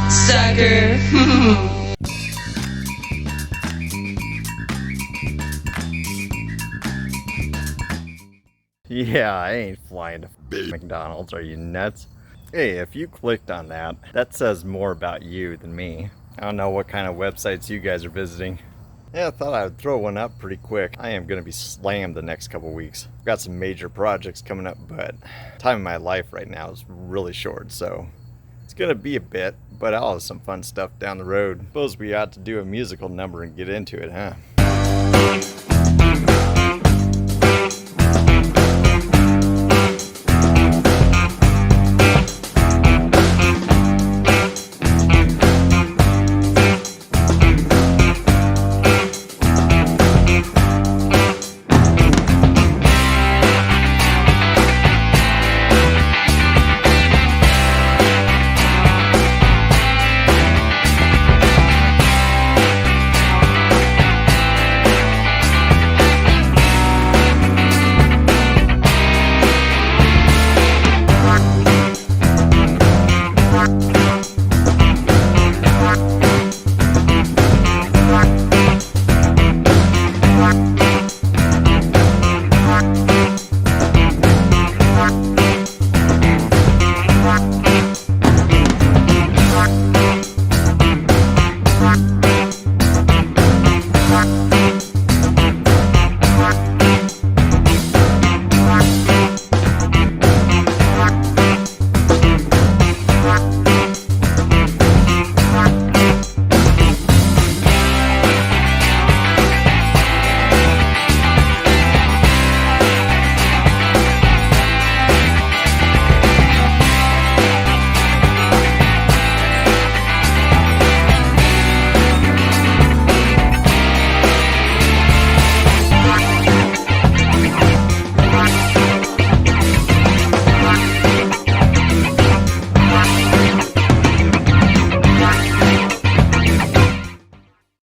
Sucker. Yeah, I ain't flying to McDonald's, are you nuts? Hey, if you clicked on that, that says more about you than me. I don't know what kind of websites you guys are visiting. Yeah, I thought I would throw one up pretty quick. I am going to be slammed the next couple weeks. I've got some major projects coming up, but time in my life right now is really short, so it's going to be a bit, but I'll have some fun stuff down the road. Suppose we ought to do a musical number and get into it, huh?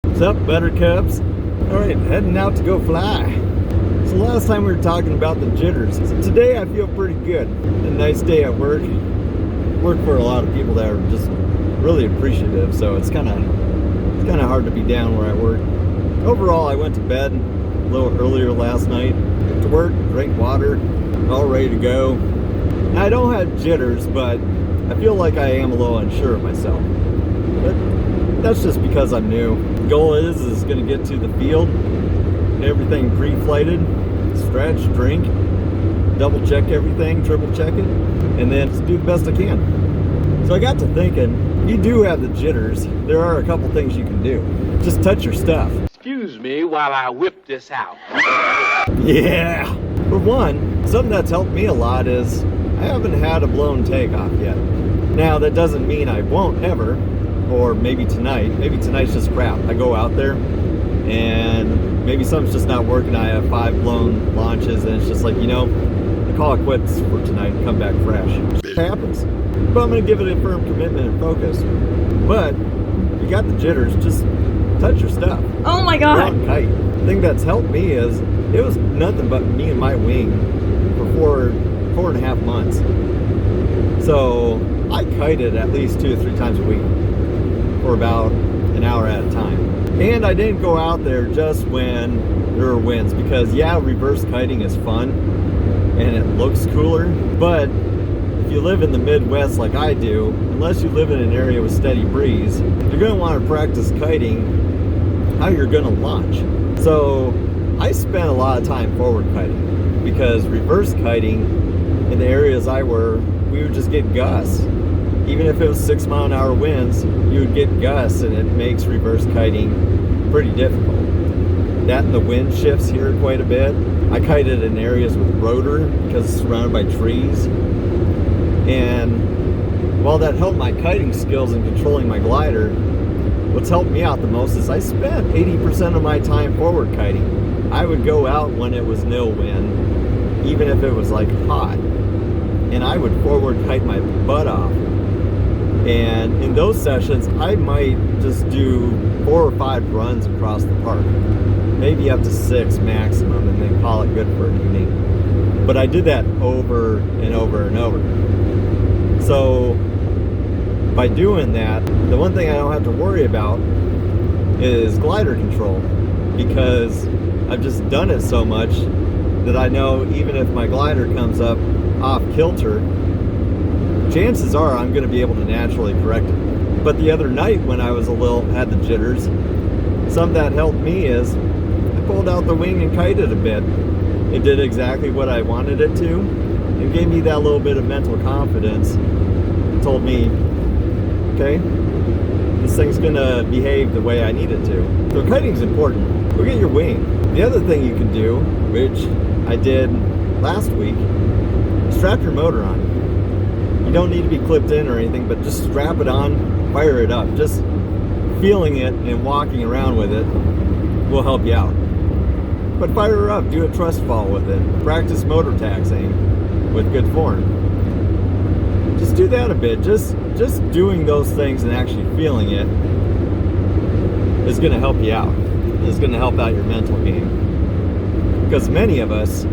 What's up, buttercups? Alright, heading out to go fly. So last time we were talking about the jitters. So today I feel pretty good. A nice day at work. Work for a lot of people that are just really appreciative, so it's kinda hard to be down where I work. Overall, I went to bed a little earlier last night. Went to work, drank water, all ready to go. I don't have jitters, but I feel like I am a little unsure of myself. But that's just because I'm new. The goal is going to get to the field, everything pre-flighted, stretch, drink, double check everything, triple check it, and then just do the best I can. So I got to thinking, you do have the jitters. There are a couple things you can do. Just touch your stuff. Excuse me while I whip this out. Yeah. For one, something that's helped me a lot is I haven't had a blown takeoff yet. Now that doesn't mean I won't ever. Or maybe tonight. Maybe tonight's just crap. I go out there and maybe something's just not working. I have 5 blown launches and it's just like, you know, I call it quits for tonight and come back fresh. It happens. But I'm going to give it a firm commitment and focus. But you got the jitters, just touch your stuff. Oh my god. Go out and kite. The thing that's helped me is it was nothing but me and my wing for 4.5 months. So I kited at least 2 or 3 times a week for about an hour at a time. And I didn't go out there just when there were winds, because yeah, reverse kiting is fun and it looks cooler, but if you live in the Midwest like I do, unless you live in an area with steady breeze, you're going to want to practice kiting how you're going to launch. So I spent a lot of time forward kiting, because reverse kiting in the areas I were, we would just get gusts. Even if it was 6-mile-an-hour winds, you would get gusts, and it makes reverse kiting pretty difficult. That and the wind shifts here quite a bit. I kited in areas with rotor because it's surrounded by trees. And while that helped my kiting skills in controlling my glider, what's helped me out the most is I spent 80% of my time forward kiting. I would go out when it was nil wind, even if it was like hot, and I would forward kite my butt off. And in those sessions, I might just do 4 or 5 runs across the park, maybe up to 6 maximum, and then call it good for an evening. But I did that over and over and over. So by doing that, the one thing I don't have to worry about is glider control, because I've just done it so much that I know even if my glider comes up off kilter, chances are I'm going to be able to naturally correct it. But the other night when I was had the jitters, something that helped me is I pulled out the wing and kited a bit. It did exactly what I wanted it to, and gave me that little bit of mental confidence. It told me, okay, this thing's gonna behave the way I need it to. So kiting's important. Look at your wing. The other thing you can do, which I did last week, strap your motor on. You don't need to be clipped in or anything, but just strap it on, fire it up. Just feeling it and walking around with it will help you out. But fire her up, do a trust fall with it. Practice motor taxiing with good form. Just do that a bit. Just doing those things and actually feeling it is going to help you out. It's going to help out your mental game. Because many of us,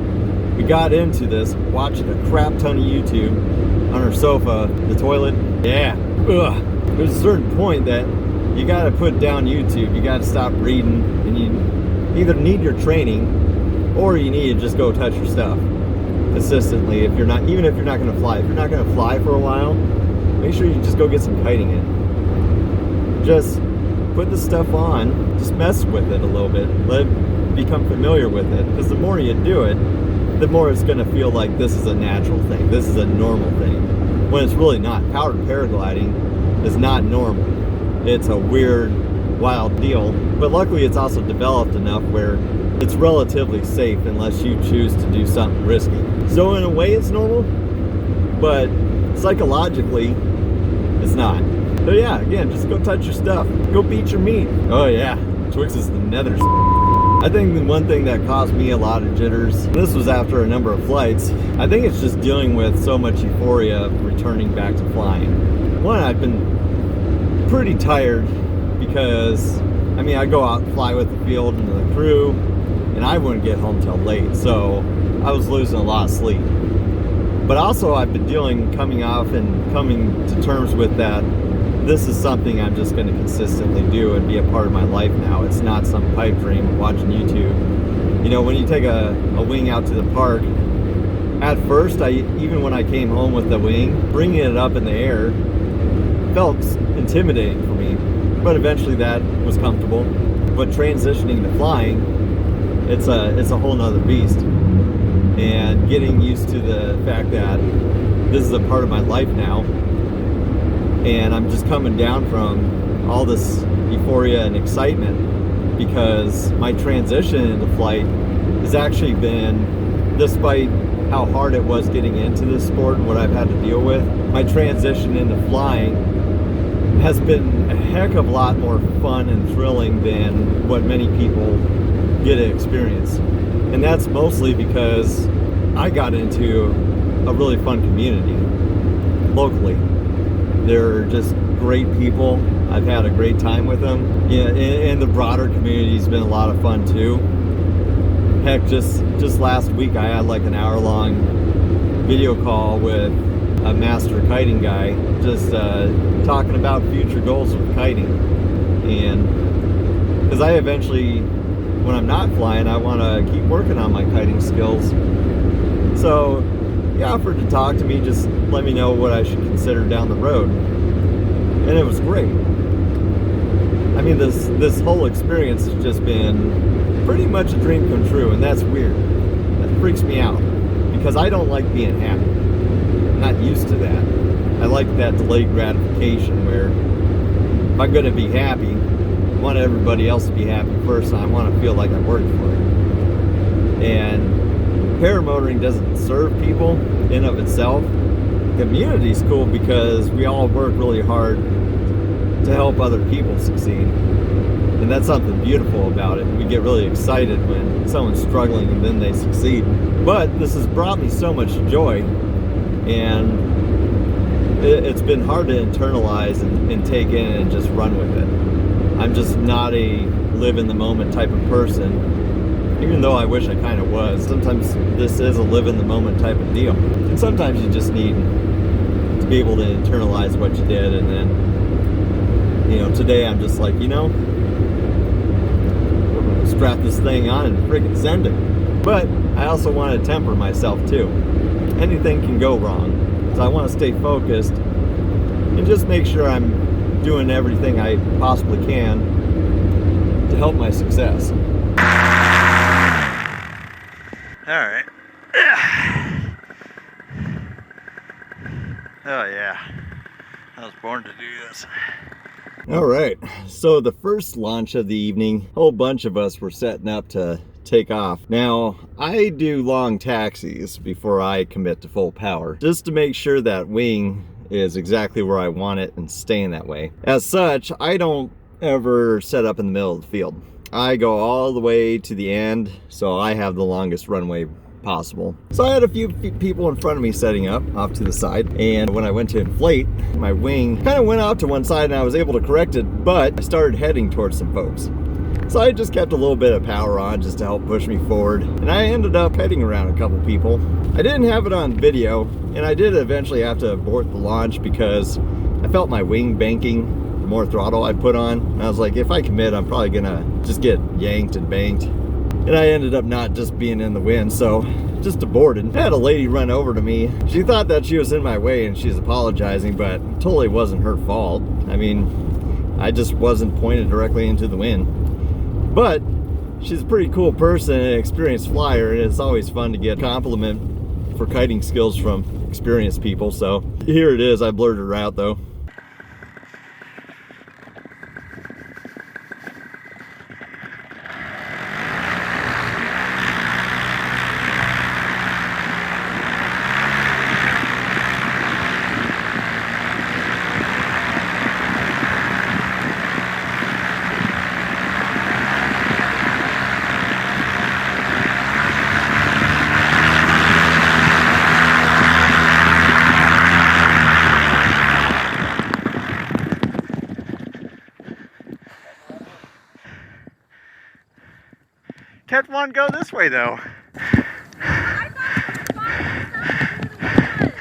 we got into this watching a crap ton of YouTube on our sofa, the toilet. Yeah, ugh. There's a certain point that you got to put down YouTube. You got to stop reading, and you either need your training or you need to just go touch your stuff consistently. If you're not, even if you're not going to fly, if you're not going to fly for a while, make sure you just go get some kiting in. Just put the stuff on, just mess with it a little bit, let it become familiar with it, because the more you do it, the more it's going to feel like this is a natural thing, this is a normal thing, when it's really not. Powered paragliding is not normal. It's a weird, wild deal, but luckily it's also developed enough where it's relatively safe unless you choose to do something risky. So in a way it's normal, but psychologically it's not. So yeah, again, just go touch your stuff. Go beat your meat. Oh yeah, Twix is the nethers. I think the one thing that caused me a lot of jitters, and this was after a number of flights, I think it's just dealing with so much euphoria of returning back to flying. One, I've been pretty tired because, I mean, I go out and fly with the field and the crew, and I wouldn't get home till late, so I was losing a lot of sleep. But also I've been coming off and coming to terms with that this is something I'm just going to consistently do and be a part of my life now. It's not some pipe dream of watching YouTube. You know, when you take a wing out to the park, at first, even when I came home with the wing, bringing it up in the air felt intimidating for me, but eventually that was comfortable. But transitioning to flying, it's a whole nother beast. And getting used to the fact that this is a part of my life now, and I'm just coming down from all this euphoria and excitement because my transition into flight has actually been, despite how hard it was getting into this sport and what I've had to deal with, my transition into flying has been a heck of a lot more fun and thrilling than what many people get to experience. And that's mostly because I got into a really fun community locally. They're just great people. I've had a great time with them. Yeah, and the broader community's been a lot of fun too. Heck, just last week I had like an hour-long video call with a master kiting guy, just talking about future goals with kiting. And because I eventually, when I'm not flying, I want to keep working on my kiting skills. So he offered to talk to me, just let me know what I should consider down the road. And it was great. I mean, this whole experience has just been pretty much a dream come true, and that's weird. That freaks me out because I don't like being happy. I'm not used to that. I like that delayed gratification where if I'm going to be happy, I want everybody else to be happy first, and I want to feel like I worked for it. And paramotoring doesn't serve people in of itself. Community's cool because we all work really hard to help other people succeed. And that's something beautiful about it. We get really excited when someone's struggling and then they succeed. But this has brought me so much joy, and it's been hard to internalize and take in and just run with it. I'm just not a live in the moment type of person, even though I wish I kind of was. Sometimes this is a live in the moment type of deal. And sometimes you just need to be able to internalize what you did. And then, you know, today I'm just like, you know, strap this thing on and freaking send it. But I also want to temper myself too. Anything can go wrong. So I want to stay focused and just make sure I'm doing everything I possibly can to help my success. All right. Oh yeah, I was born to do this. All right, so the first launch of the evening, a whole bunch of us were setting up to take off. Now, I do long taxis before I commit to full power, just to make sure that wing is exactly where I want it and staying that way. As such, I don't ever set up in the middle of the field. I go all the way to the end, so I have the longest runway possible. So I had a few people in front of me setting up off to the side, and when I went to inflate, my wing kind of went out to one side and I was able to correct it, but I started heading towards some folks. So I just kept a little bit of power on just to help push me forward, and I ended up heading around a couple people. I didn't have it on video, and I did eventually have to abort the launch because I felt my wing banking the more throttle I put on. And I was like, if I commit, I'm probably gonna just get yanked and banked. And I ended up not just being in the wind, so just aborted. I had a lady run over to me. She thought that she was in my way and she's apologizing, but it totally wasn't her fault. I mean, I just wasn't pointed directly into the wind. But she's a pretty cool person and an experienced flyer, and it's always fun to get a compliment for kiting skills from experienced people. So here it is. I blurred her out though. Kept one go this way though. I thought it was fine.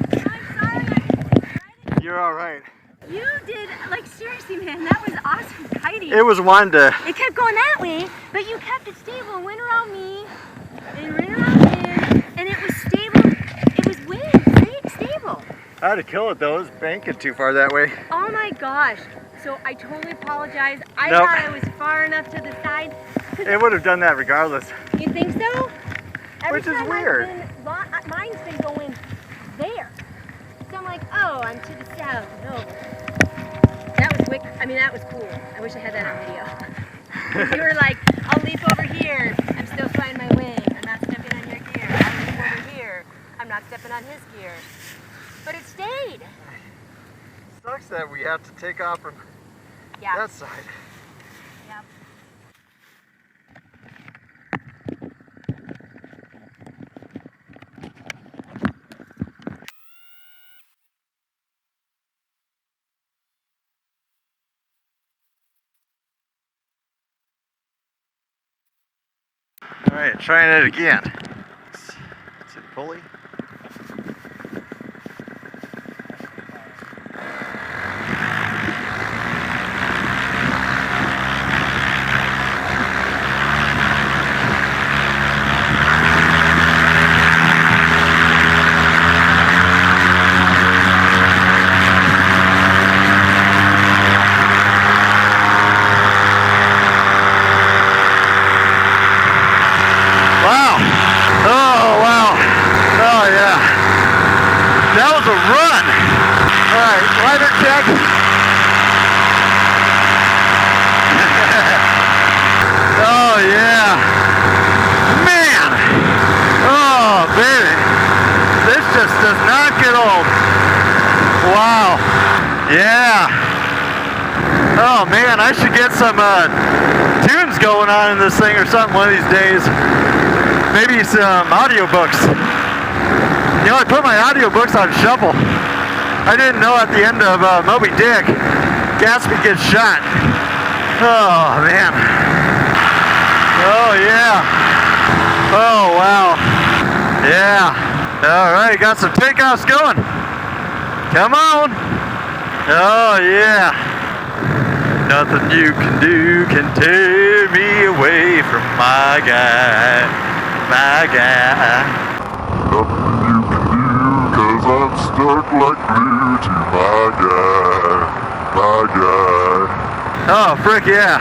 I'm sorry. You're all right. You did, like, seriously, man, that was awesome kiting. It was one to. It kept going that way, but you kept it stable and went around me and ran around him, and it was stable. It was stable. I had to kill it though. It was banking too far that way. Oh my gosh. So I totally apologize. I Nope. thought I was far enough to the side. It would have done that regardless. You think so? Every Which is time weird. Mine's been going there. So I'm like, oh, I'm to the south. No. That was wicked. I mean, that was cool. I wish I had that on video. You were like, I'll leap over here. I'm still flying my wing. I'm not stepping on your gear. I'll leap over here. I'm not stepping on his gear. But it stayed. Sucks that we have to take off from that side. Yep. All right, trying it again. Let's see, pulley. Oh yeah, man! Oh baby, this just does not get old. Wow, yeah. Oh man, I should get some tunes going on in this thing or something one of these days. Maybe some audiobooks. You know, I put my audiobooks on shuffle. I didn't know at the end of Moby Dick, Gatsby gets shot. Oh man. Oh yeah. Oh wow. Yeah. All right, got some takeoffs going. Come on. Oh, yeah. Nothing you can do can tear me away from my guy. My guy. Nothing you can do, 'cause I'm stuck like glue to my guy. My guy. Oh, frick, yeah.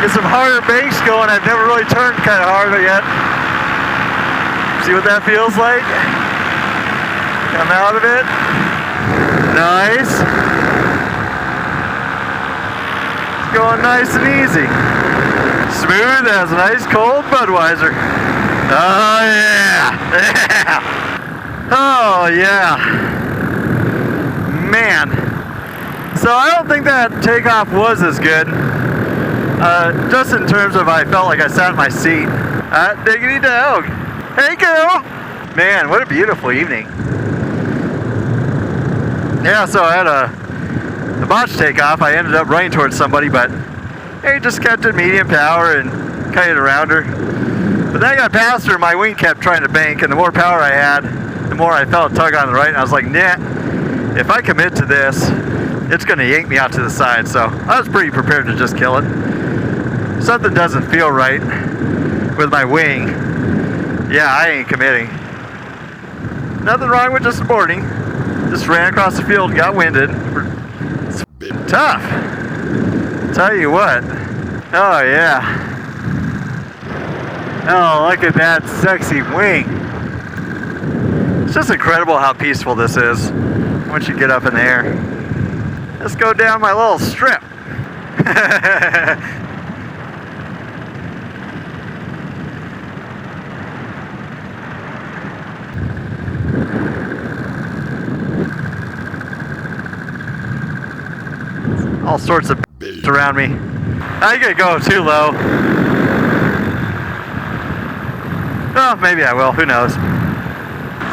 Get some harder banks going. I've never really turned kind of hard yet. See what that feels like? Come out of it. Nice. It's going nice and easy. Smooth as an ice cold Budweiser. Oh yeah. Yeah. Oh yeah. Man. So I don't think that takeoff was as good. Just in terms of I felt like I sat in my seat. Diggity dog. Hey girl. Man, what a beautiful evening. Yeah, so I had a botched takeoff. I ended up running towards somebody, but hey, just kept it medium power and kited around her. But then I got past her, my wing kept trying to bank, and the more power I had, the more I felt a tug on the right, and I was like, nah, if I commit to this, it's gonna yank me out to the side. So I was pretty prepared to just kill it. Something doesn't feel right with my wing. Yeah, I ain't committing. Nothing wrong with just aborting. Just ran across the field, got winded. It's tough. Tell you what. Oh yeah. Oh, look at that sexy wing. It's just incredible how peaceful this is once you get up in the air. Let's go down my little strip. All sorts of around me. I could go too low. Oh, maybe I will. Who knows?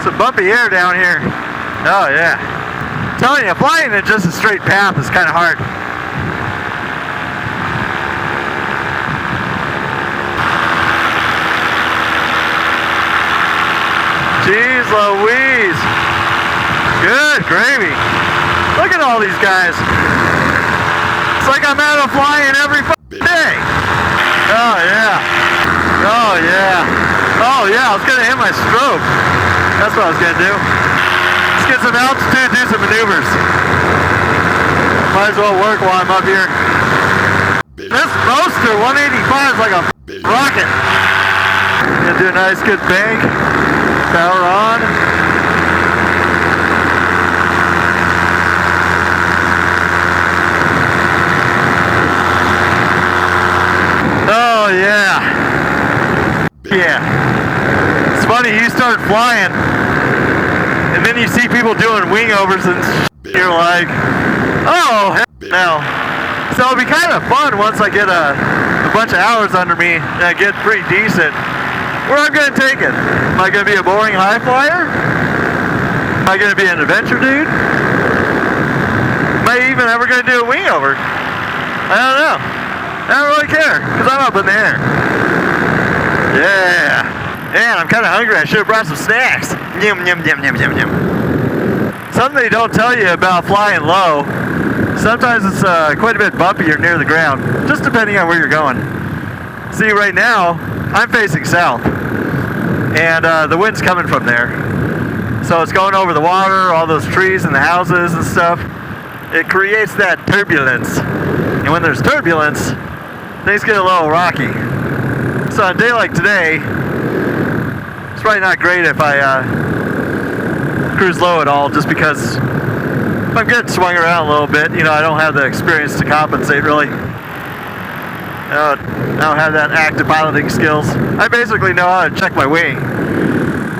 Some bumpy air down here. Oh yeah. I'm telling you, flying in just a straight path is kind of hard. Jeez Louise. Good gravy. Look at all these guys. It's like I'm out of flying every day. Oh yeah. Oh yeah. Oh yeah, I was gonna hit my stroke. That's what I was gonna do. Let's get some altitude, do some maneuvers. Might as well work while I'm up here. This roaster 185 is like a rocket. Gonna do a nice good bank. Power on. Oh yeah. Yeah. It's funny, you start flying and then you see people doing wing overs and you're like, oh hell no. So it'll be kind of fun once I get a bunch of hours under me and I get pretty decent. Where I'm gonna take it? Am I gonna be a boring high flyer? Am I gonna be an adventure dude? Am I even ever gonna do a wing over? I don't know. I don't really care, because I'm up in the air. Yeah. Man, I'm kind of hungry. I should have brought some snacks. Yum, yum, yum, yum, yum, yum. Something they don't tell you about flying low, sometimes it's quite a bit bumpier near the ground, just depending on where you're going. See, right now, I'm facing south, and the wind's coming from there. So it's going over the water, all those trees and the houses and stuff. It creates that turbulence. And when there's turbulence, things get a little rocky. So on a day like today, it's probably not great if I cruise low at all, just because if I'm getting swung around a little bit, you know, I don't have the experience to compensate really. I don't have that active piloting skills. I basically know how to check my wing.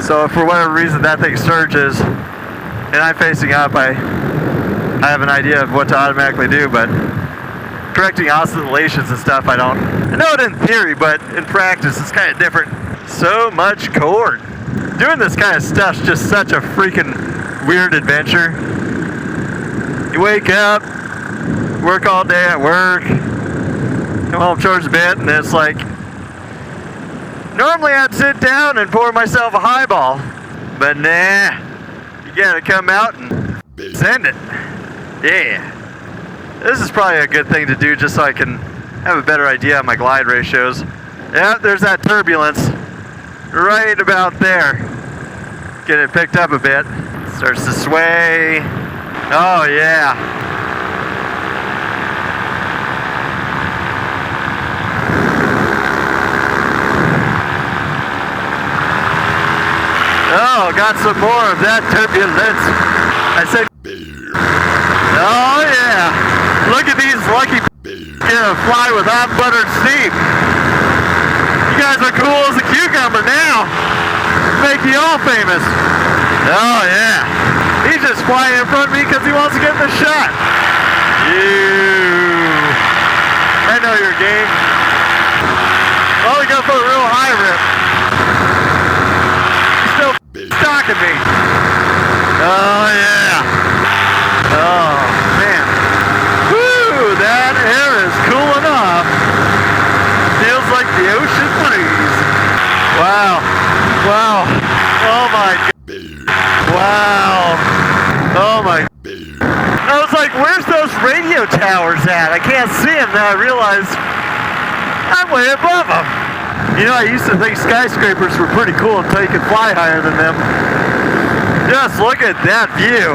So if for whatever reason that thing surges and I'm facing up, I have an idea of what to automatically do, but correcting oscillations and stuff, I don't. I know it in theory, but in practice it's kind of different. So much cord. Doing this kind of stuff's just such a freaking weird adventure. You wake up, work all day at work, come home, charge a bit, and it's like, normally I'd sit down and pour myself a highball, but nah, you gotta come out and Send it. Yeah. This is probably a good thing to do just so I can have a better idea of my glide ratios. Yeah, there's that turbulence. Right about there. Get it picked up a bit. Starts to sway. Oh yeah. Oh, got some more of that turbulence. I said, oh yeah. Look at these lucky gonna fly with hot buttered steam. You guys are cool as a cucumber now. Make you all famous. Oh yeah. He's just flying in front of me because he wants to get the shot. I know your game. Oh, we go for a real high rip. He's still stalking me. Oh yeah. Oh man. Woo, that air is cooling off. Feels like the ocean breeze. Wow. Wow. Oh my God. Wow. Oh my. I was like, where's those radio towers at? I can't see them. Now I realize I'm way above them. You know, I used to think skyscrapers were pretty cool until you could fly higher than them. Just look at that view.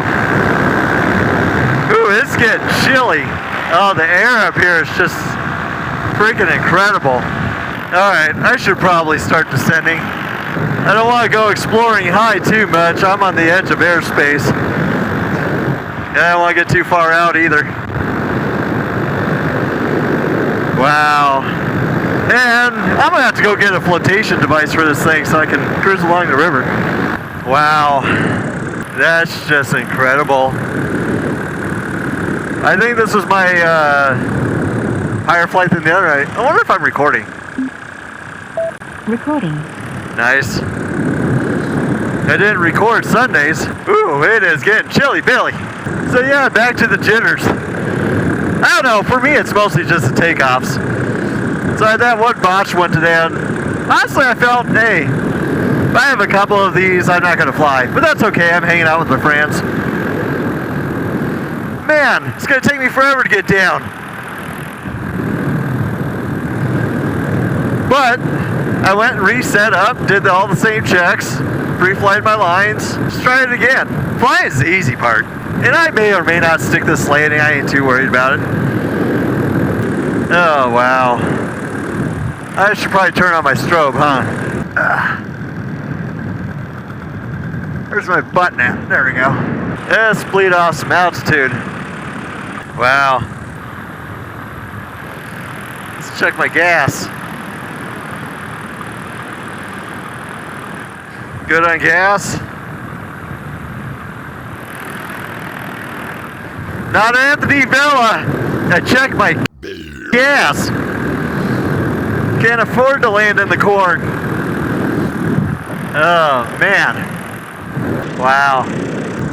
Ooh, it's getting chilly. Oh, the air up here is just freaking incredible. Alright, I should probably start descending. I don't want to go exploring high too much. I'm on the edge of airspace. And I don't want to get too far out either. Wow. And I'm going to have to go get a flotation device for this thing so I can cruise along the river. Wow. That's just incredible. I think this was my higher flight than the other. I wonder if I'm recording. Recording. Nice. I didn't record Sundays. Ooh, it is getting chilly, Billy. So yeah, back to the jitters. I don't know, for me it's mostly just the takeoffs. So I had that one botch one today, and honestly I felt, hey, if I have a couple of these, I'm not going to fly. But that's okay, I'm hanging out with my friends. Man, it's going to take me forever to get down. But I went and reset up, did all the same checks, pre-flight my lines, just try it again. Flying is the easy part. And I may or may not stick this landing, I ain't too worried about it. Oh, wow. I should probably turn on my strobe, huh? Where's my button at? There we go. Let's bleed off some altitude. Wow. Let's check my gas. Good on gas. Not Anthony Villa. I checked my gas. Can't afford to land in the corn. Oh, man. Wow.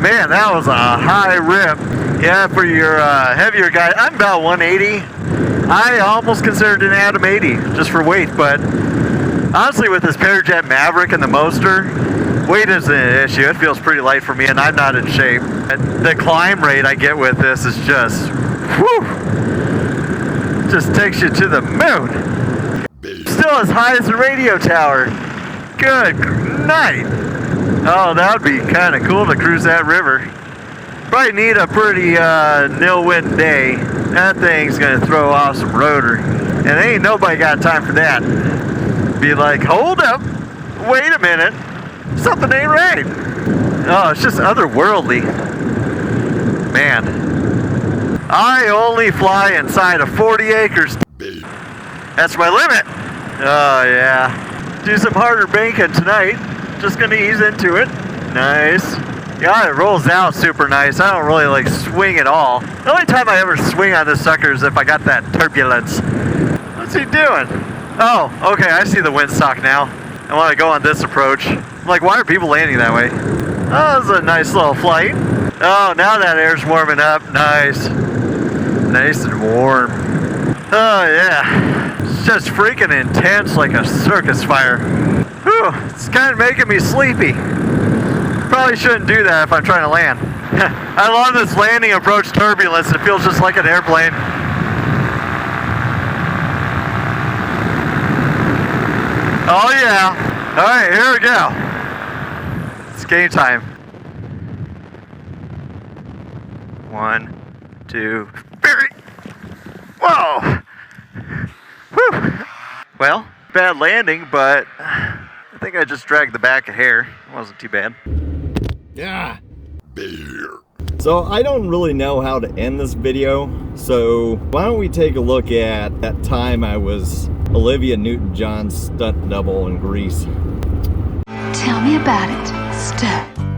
Man, that was a high rip. Yeah, for your heavier guy, I'm about 180. I almost considered an Atom 80 just for weight, but honestly, with this Parajet Maverick and the Moster, weight isn't an issue. It feels pretty light for me, and I'm not in shape. And the climb rate I get with this is just, whew, just takes you to the moon. Still as high as the radio tower. Good night. Oh, that would be kind of cool to cruise that river. Probably need a pretty nil wind day. That thing's gonna throw off some rotor, and ain't nobody got time for that. Be like, hold up, wait a minute, something ain't right. Oh, it's just otherworldly. Man, I only fly inside of 40 acres. That's my limit. Oh yeah, do some harder banking tonight. Just gonna ease into it. Nice. Yeah, it rolls out super nice. I don't really like swing at all. The only time I ever swing on this sucker is if I got that turbulence. What's he doing? Oh, okay, I see the windsock now. I want to go on this approach. I'm like, why are people landing that way? Oh, this is a nice little flight. Oh, now that air's warming up. Nice. Nice and warm. Oh, yeah. It's just freaking intense like a circus fire. Whew, it's kind of making me sleepy. Probably shouldn't do that if I'm trying to land. I love this landing approach turbulence. It feels just like an airplane. Oh yeah. All right, here we go. It's game time. 1, 2, 3. Whoa. Whew. Well, bad landing, but I think I just dragged the back a hair. It wasn't too bad. Yeah. So I don't really know how to end this video, so why don't we take a look at that time I was Olivia Newton-John's stunt double in Greece. Tell me about it, Stunt.